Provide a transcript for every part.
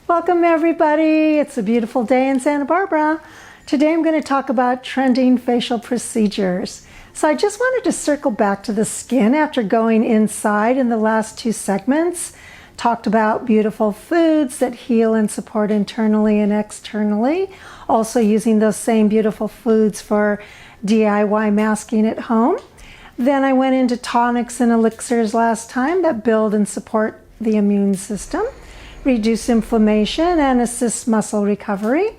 Welcome everybody. It's a beautiful day in Santa Barbara. Today I'm going to talk about trending facial procedures. So I just wanted to circle back to the skin after going inside in the last two segments. Talked about beautiful foods that heal and support internally and externally. Also using those same beautiful foods for DIY masking at home. Then I went into tonics and elixirs last time that build and support the immune system, reduce inflammation, and assist muscle recovery.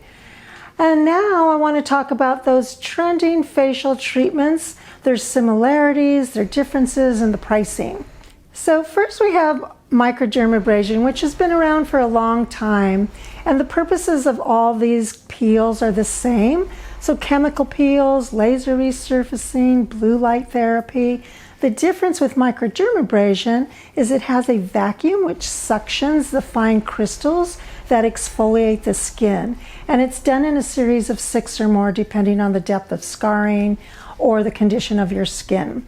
And now I want to talk about those trending facial treatments, their similarities, their differences, and the pricing. So first we have microdermabrasion, which has been around for a long time, and the purposes of all these peels are the same. So chemical peels, laser resurfacing, blue light therapy. The difference with microdermabrasion is it has a vacuum which suctions the fine crystals that exfoliate the skin. And it's done in a series of 6 or more depending on the depth of scarring or the condition of your skin.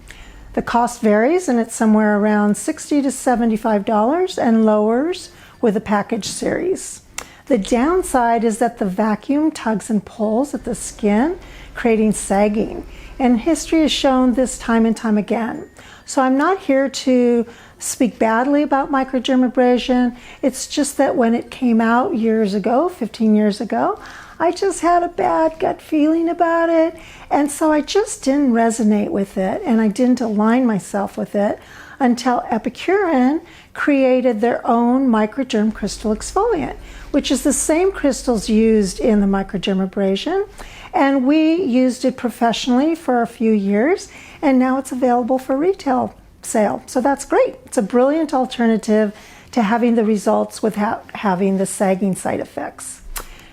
The cost varies and it's somewhere around $60 to $75 and lowers with a package series. The downside is that the vacuum tugs and pulls at the skin, creating sagging. And history has shown this time and time again. So I'm not here to speak badly about microdermabrasion. It's just that when it came out years ago, 15 years ago, I just had a bad gut feeling about it. And so I just didn't resonate with it and I didn't align myself with it until Epicurean created their own microderm crystal exfoliant, which is the same crystals used in the microdermabrasion. And we used it professionally for a few years, and now it's available for retail sale. So that's great. It's a brilliant alternative to having the results without having the sagging side effects.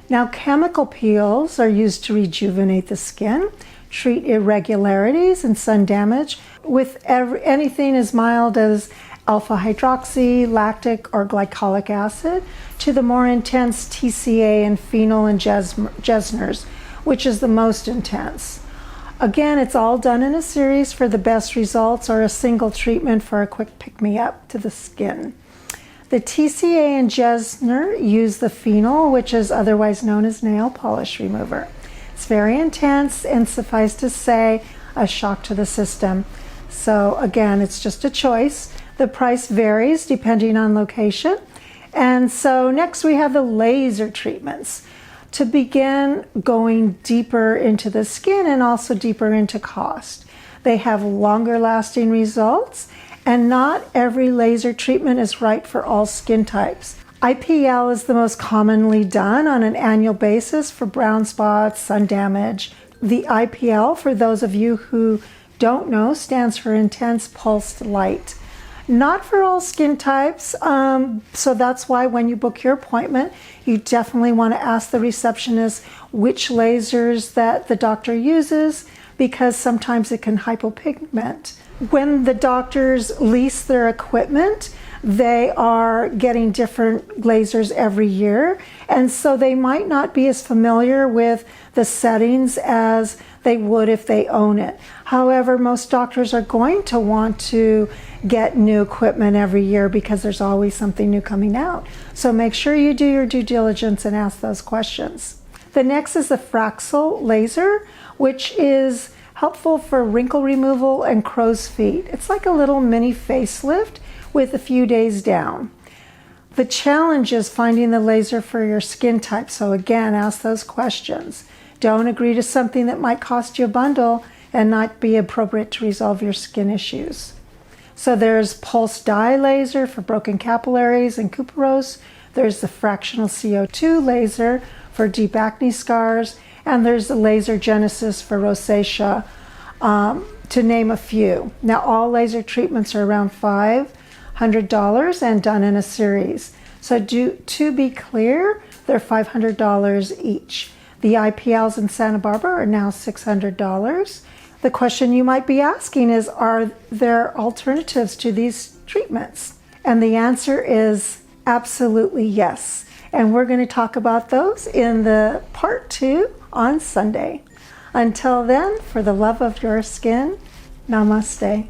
Now, chemical peels are used to rejuvenate the skin, treat irregularities and sun damage with anything as mild as alpha hydroxy, lactic, or glycolic acid to the more intense TCA and phenol and Gesners, which is the most intense. Again, it's all done in a series for the best results or a single treatment for a quick pick-me-up to the skin. The TCA and Gesner use the phenol, which is otherwise known as nail polish remover. It's very intense and, suffice to say, a shock to the system. So again, it's just a choice. The price varies depending on location. And so next we have the laser treatments to begin going deeper into the skin and also deeper into cost. They have longer lasting results, and not every laser treatment is right for all skin types. IPL is the most commonly done on an annual basis for brown spots, sun damage. The IPL, for those of you who don't know, stands for intense pulsed light. Not for all skin types, so that's why when you book your appointment, you definitely want to ask the receptionist which lasers that the doctor uses, because sometimes it can hypopigment. When the doctors lease their equipment, they are getting different lasers every year, and so they might not be as familiar with the settings as they would if they own it. However, most doctors are going to want to get new equipment every year because there's always something new coming out. So make sure you do your due diligence and ask those questions. The next is the Fraxel laser, which is helpful for wrinkle removal and crow's feet. It's like a little mini facelift with a few days down. The challenge is finding the laser for your skin type. So again, ask those questions. Don't agree to something that might cost you a bundle and not be appropriate to resolve your skin issues. So there's pulse dye laser for broken capillaries and cuperos. There's the fractional CO2 laser for deep acne scars. And there's the laser genesis for rosacea, to name a few. Now, all laser treatments are around $500 and done in a series. So to be clear, they're $500 each. The IPLs in Santa Barbara are now $600. The question you might be asking is, are there alternatives to these treatments? And the answer is absolutely yes. And we're going to talk about those in the part 2 on Sunday. Until then, for the love of your skin, namaste.